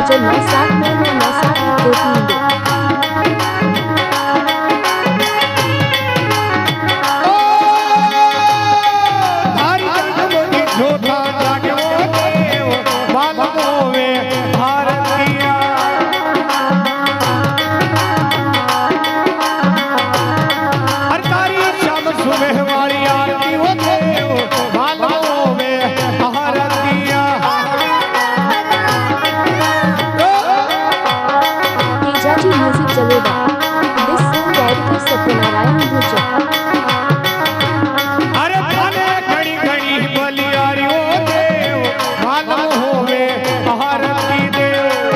भेजो 9799971232। This song director Satyanarayan Bhujal। अरे थाने घड़ी घड़ी बलियारियो देव मालूम होवे आरती देव।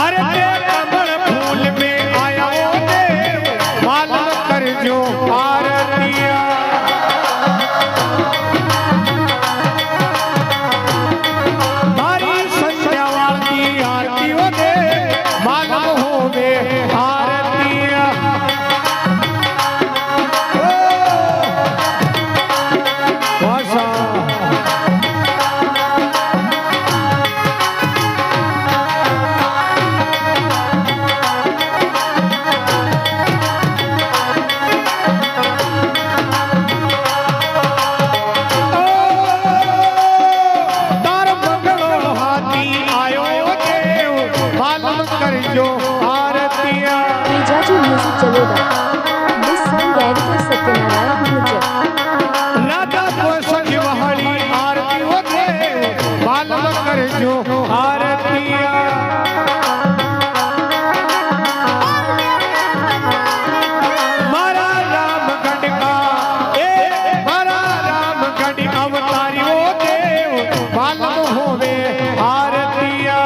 अरे कमल फूल में आया ओ देव मालूम कर जो आरतिया। This song director Satyanarayan Bhujal। Radha को संग वहाड़ी आरती होते मालूम कर जो आरतिया। मारा रामगढ़ का मारा रामगढ़ अवतारी हो देव मालूम होवे आरतिया।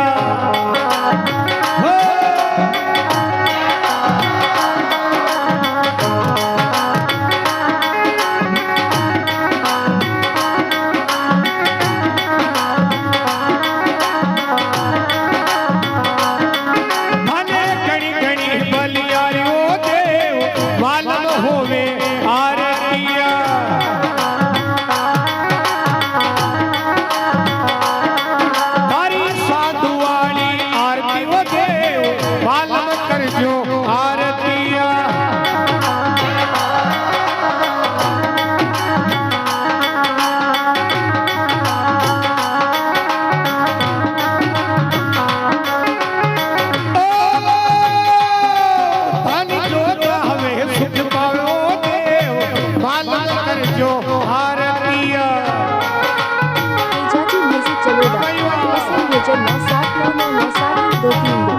भेजो 9799971232।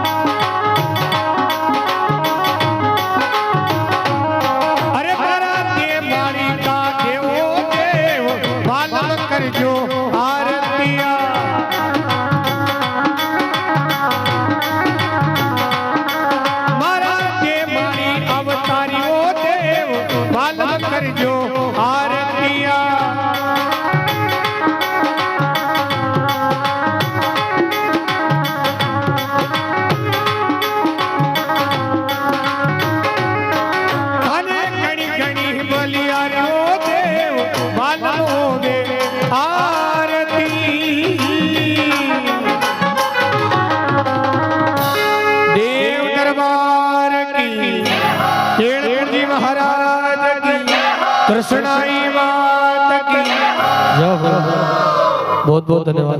अरे बराती मारी का देवो देव मालूम कर जो आरतिया। मारा के मारी अवतारी ओ देव मालूम कर जो आरतिया। महाराज की कृष्णाई माता की। बहुत बहुत धन्यवाद।